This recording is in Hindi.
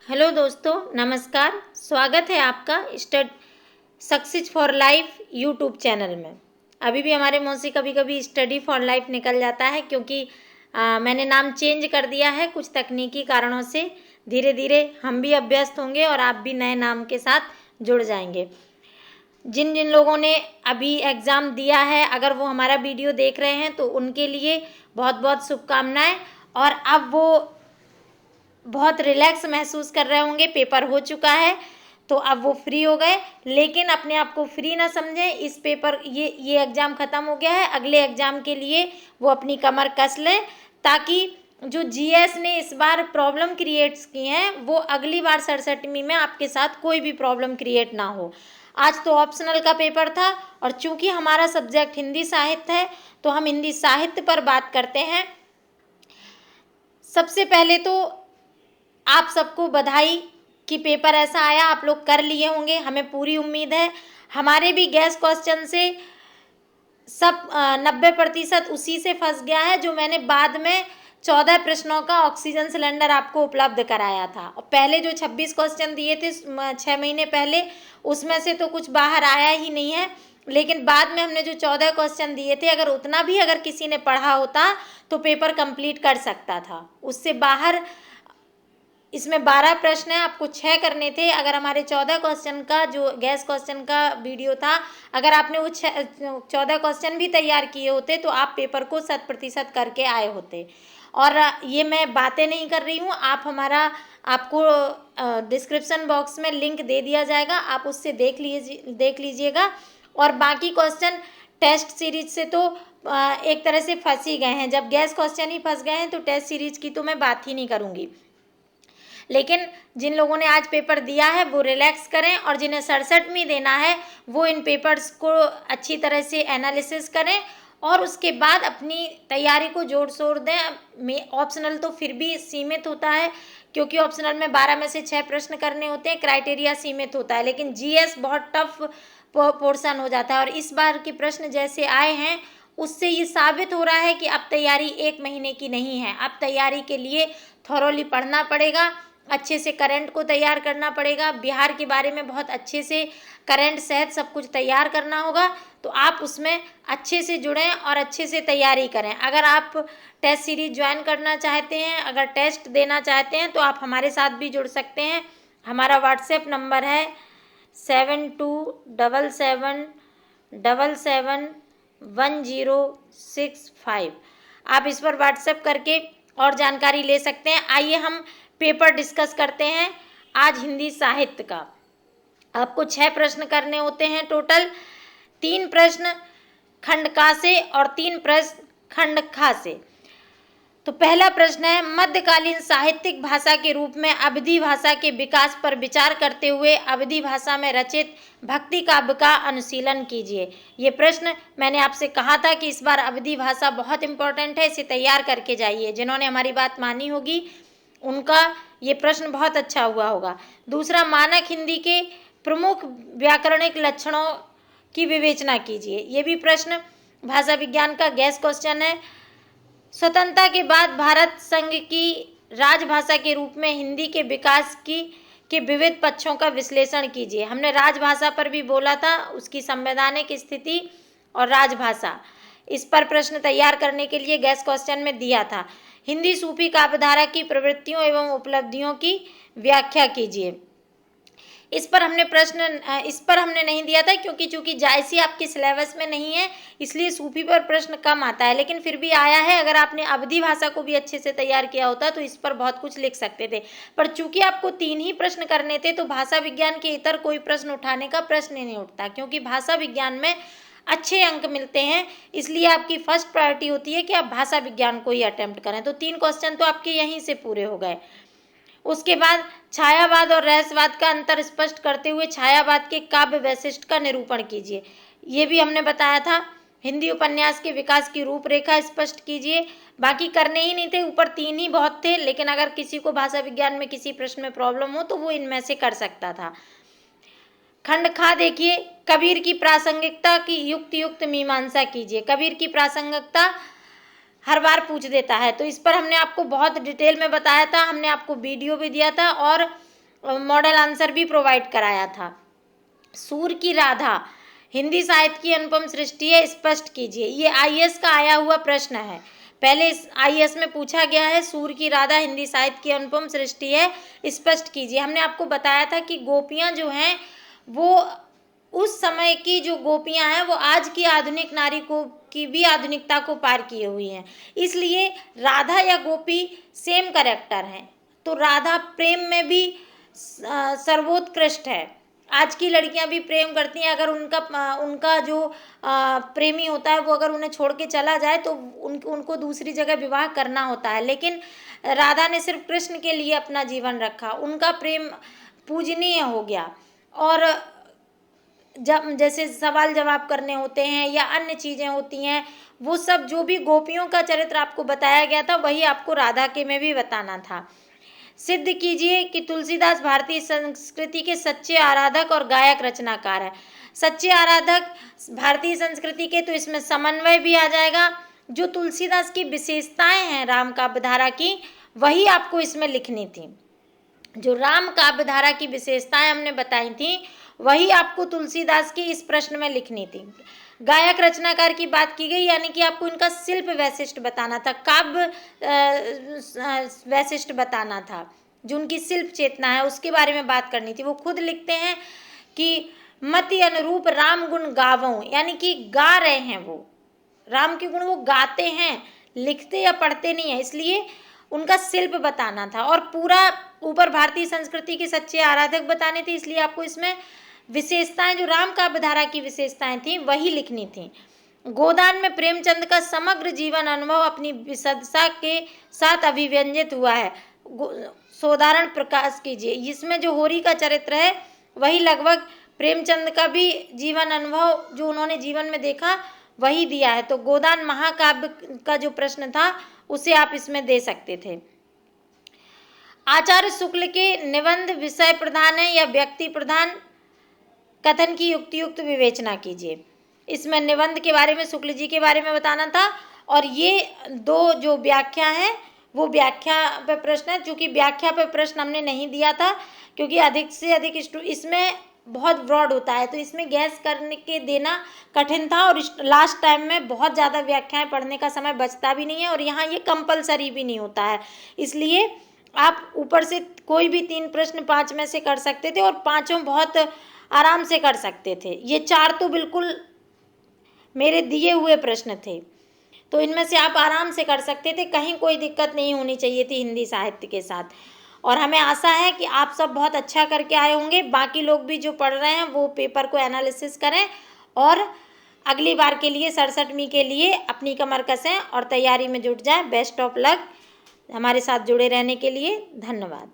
हेलो दोस्तों, नमस्कार। स्वागत है आपका success for life YouTube channel में। अभी भी हमारे मुंह से कभी कभी स्टडी फॉर लाइफ निकल जाता है क्योंकि मैंने नाम चेंज कर दिया है कुछ तकनीकी कारणों से। धीरे धीरे हम भी अभ्यस्त होंगे और आप भी नए नाम के साथ जुड़ जाएंगे। जिन जिन लोगों ने अभी एग्ज़ाम दिया है, अगर वो हमारा वीडियो देख रहे हैं तो उनके लिए बहुत बहुत शुभकामनाएं। और अब वो बहुत रिलैक्स महसूस कर रहे होंगे, पेपर हो चुका है तो अब वो फ्री हो गए। लेकिन अपने आप को फ्री ना समझें, इस पेपर ये एग्ज़ाम ख़त्म हो गया है, अगले एग्ज़ाम के लिए वो अपनी कमर कस लें ताकि जो जीएस ने इस बार प्रॉब्लम क्रिएट्स की हैं वो अगली बार 67वीं में आपके साथ कोई भी प्रॉब्लम क्रिएट ना हो। आज तो ऑप्शनल का पेपर था और चूंकि हमारा सब्जेक्ट हिंदी साहित्य है तो हम हिंदी साहित्य पर बात करते हैं। सबसे पहले तो आप सबको बधाई कि पेपर ऐसा आया, आप लोग कर लिए होंगे, हमें पूरी उम्मीद है। हमारे भी गैस क्वेश्चन से सब 90% उसी से फंस गया है जो मैंने बाद में 14 प्रश्नों का ऑक्सीजन सिलेंडर आपको उपलब्ध कराया था। और पहले जो 26 क्वेश्चन दिए थे 6 महीने पहले, उसमें से तो कुछ बाहर आया ही नहीं है। लेकिन बाद में हमने जो 14 क्वेश्चन दिए थे, अगर उतना भी अगर किसी ने पढ़ा होता तो पेपर कंप्लीट कर सकता था। उससे बाहर इसमें 12 प्रश्न है, आपको 6 करने थे। अगर हमारे 14 क्वेश्चन का जो गैस क्वेश्चन का वीडियो था, अगर आपने वो 14 क्वेश्चन भी तैयार किए होते तो आप पेपर को 100% करके आए होते। और ये मैं बातें नहीं कर रही हूँ, आप हमारा आपको डिस्क्रिप्शन बॉक्स में लिंक दे दिया जाएगा, आप उससे देख लीजिएगा। और बाकी क्वेश्चन टेस्ट सीरीज से तो एक तरह से फंस ही गए हैं। जब गैस क्वेश्चन ही फंस गए हैं तो टेस्ट सीरीज की तो मैं बात ही नहीं करूँगी। लेकिन जिन लोगों ने आज पेपर दिया है वो रिलैक्स करें, और जिन्हें 67वीं देना है वो इन पेपर्स को अच्छी तरह से एनालिसिस करें और उसके बाद अपनी तैयारी को जोर शोर दें। ऑप्शनल तो फिर भी सीमित होता है क्योंकि ऑप्शनल में 12 में से 6 प्रश्न करने होते हैं, क्राइटेरिया सीमित होता है। लेकिन जीएस बहुत टफ पोर्शन हो जाता है और इस बार के प्रश्न जैसे आए हैं उससे ये साबित हो रहा है कि अब तैयारी 1 महीने की नहीं है। अब तैयारी के लिए थॉरोली पढ़ना पड़ेगा, अच्छे से करंट को तैयार करना पड़ेगा, बिहार के बारे में बहुत अच्छे से करंट सहित सब कुछ तैयार करना होगा। तो आप उसमें अच्छे से जुड़ें और अच्छे से तैयारी करें। अगर आप टेस्ट सीरीज ज्वाइन करना चाहते हैं, अगर टेस्ट देना चाहते हैं तो आप हमारे साथ भी जुड़ सकते हैं। हमारा व्हाट्सएप नंबर है 7277771065। आप इस पर व्हाट्सएप करके और जानकारी ले सकते हैं। आइए हम पेपर डिस्कस करते हैं आज हिंदी साहित्य का। आपको 6 प्रश्न करने होते हैं टोटल। 3 प्रश्न खंड का से और 3 प्रश्न खंड खा से। तो पहला प्रश्न है, मध्यकालीन साहित्यिक भाषा के रूप में अवधी भाषा के विकास पर विचार करते हुए अवधी भाषा में रचित भक्ति काव्य का अनुशीलन कीजिए। ये प्रश्न मैंने आपसे कहा था कि इस बार अवधी भाषा बहुत इंपॉर्टेंट है, इसे तैयार करके जाइए। जिन्होंने हमारी बात मानी होगी उनका ये प्रश्न बहुत अच्छा हुआ होगा। दूसरा, मानक हिंदी के प्रमुख व्याकरणिक लक्षणों की विवेचना कीजिए। ये भी प्रश्न भाषा विज्ञान का गैस क्वेश्चन है। स्वतंत्रता के बाद भारत संघ की राजभाषा के रूप में हिंदी के विकास के विविध पक्षों का विश्लेषण कीजिए। हमने राजभाषा पर भी बोला था, उसकी संवैधानिक स्थिति और राजभाषा, इस पर प्रश्न तैयार करने के लिए गैस क्वेश्चन में दिया था। हिंदी सूफी काव्यधारा की प्रवृत्तियों एवं उपलब्धियों की व्याख्या कीजिए। इस पर हमने नहीं दिया था क्योंकि चूंकि जायसी आपके सिलेबस में नहीं है, इसलिए सूफी पर प्रश्न कम आता है, लेकिन फिर भी आया है। अगर आपने अवधी भाषा को भी अच्छे से तैयार किया होता तो इस पर बहुत कुछ लिख सकते थे, पर चूंकि आपको 3 ही प्रश्न करने थे तो भाषा विज्ञान के इतर कोई प्रश्न उठाने का प्रश्न ही नहीं उठता, क्योंकि भाषा विज्ञान में अच्छे अंक मिलते हैं। इसलिए आपकी फर्स्ट प्रायोरिटी होती है कि आप भाषा विज्ञान को ही अटेम्प्ट करें। तो 3 क्वेश्चन तो आपके यहीं से पूरे हो गए। उसके बाद छायावाद और रहस्यवाद का अंतर स्पष्ट करते हुए छायावाद के काव्य वैशिष्ट का निरूपण कीजिए। ये भी हमने बताया था। हिंदी उपन्यास के विकास की रूपरेखा स्पष्ट कीजिए। बाकी करने ही नहीं थे, ऊपर 3 ही बहुत थे, लेकिन अगर किसी को भाषा विज्ञान में किसी प्रश्न में प्रॉब्लम हो तो वो इनमें से कर सकता था। खंड खा देखिए, कबीर की प्रासंगिकता की युक्त मीमांसा कीजिए। कबीर की प्रासंगिकता हर बार पूछ देता है, तो इस पर हमने आपको बहुत डिटेल में बताया था, हमने आपको वीडियो भी दिया था और मॉडल आंसर भी प्रोवाइड कराया था। सूर की राधा हिंदी साहित्य की अनुपम सृष्टि है, स्पष्ट कीजिए। ये आईएएस का आया हुआ प्रश्न है, पहले आईएएस में पूछा गया है। सूर की राधा हिंदी साहित्य की अनुपम सृष्टि है, स्पष्ट कीजिए। हमने आपको बताया था कि गोपियाँ जो हैं वो उस समय की जो गोपियाँ हैं वो आज की आधुनिक नारी को की भी आधुनिकता को पार किए हुई हैं, इसलिए राधा या गोपी सेम कैरेक्टर हैं। तो राधा प्रेम में भी सर्वोत्कृष्ट है। आज की लड़कियां भी प्रेम करती हैं, अगर उनका जो प्रेमी होता है वो अगर उन्हें छोड़ के चला जाए तो उनको दूसरी जगह विवाह करना होता है, लेकिन राधा ने सिर्फ कृष्ण के लिए अपना जीवन रखा, उनका प्रेम पूजनीय हो गया। और जब जैसे सवाल जवाब करने होते हैं या अन्य चीज़ें होती हैं, वो सब जो भी गोपियों का चरित्र आपको बताया गया था वही आपको राधा के में भी बताना था। सिद्ध कीजिए कि तुलसीदास भारतीय संस्कृति के सच्चे आराधक और गायक रचनाकार है। सच्चे आराधक भारतीय संस्कृति के, तो इसमें समन्वय भी आ जाएगा। जो तुलसीदास की विशेषताएं हैं राम काव्य धारा की, वही आपको इसमें लिखनी थी। जो राम काव्य धारा की विशेषताएं हमने बताई थी वही आपको तुलसीदास की इस प्रश्न में लिखनी थी। गायक रचनाकार की बात की गई, यानी कि आपको इनका शिल्प वैशिष्ट बताना था, काव्य वैशिष्ट बताना था, जो उनकी शिल्प चेतना है उसके बारे में बात करनी थी। वो खुद लिखते हैं कि मति अनुरूप राम गुण गावों, यानी कि गा रहे हैं, वो राम के गुण वो गाते हैं, लिखते या पढ़ते नहीं है, इसलिए उनका शिल्प बताना था। और पूरा ऊपर भारतीय संस्कृति के सच्चे आराधक बताने थे, इसलिए आपको इसमें विशेषताएं जो राम काव्य धारा की विशेषताएं थी वही लिखनी थी। गोदान में प्रेमचंद का समग्र जीवन अनुभव अपनी विशदता के साथ अभिव्यंजित हुआ है, सोदाहरण प्रकाश कीजिए। इसमें जो होरी का चरित्र है वही लगभग प्रेमचंद का भी जीवन अनुभव जो उन्होंने जीवन में देखा वही दिया है। तो गोदान महाकाव्य का जो प्रश्न था उसे आप इसमें दे सकते थे। आचार्य शुक्ल के निबंध विषय प्रधान है या व्यक्ति प्रधान, कथन की युक्तियुक्त विवेचना कीजिए। इसमें निबंध के बारे में शुक्ल जी के बारे में बताना था, और ये दो जो व्याख्या है वो व्याख्या पे प्रश्न है। चूँकि व्याख्या पे प्रश्न हमने नहीं दिया था क्योंकि अधिक से अधिक इसमें बहुत ब्रॉड होता है, तो इसमें गैस करने के देना कठिन था, और लास्ट टाइम में बहुत ज़्यादा व्याख्याएं पढ़ने का समय बचता भी नहीं है, और यहाँ ये कंपलसरी भी नहीं होता है। इसलिए आप ऊपर से कोई भी 3 प्रश्न 5 में से कर सकते थे, और पाँचों बहुत आराम से कर सकते थे। ये 4 तो बिल्कुल मेरे दिए हुए प्रश्न थे, तो इनमें से आप आराम से कर सकते थे, कहीं कोई दिक्कत नहीं होनी चाहिए थी हिंदी साहित्य के साथ। और हमें आशा है कि आप सब बहुत अच्छा करके आए होंगे। बाकी लोग भी जो पढ़ रहे हैं वो पेपर को एनालिसिस करें, और अगली बार के लिए 67वीं के लिए अपनी कमर कसें और तैयारी में जुट जाएं। Best of luck. हमारे साथ जुड़े रहने के लिए धन्यवाद।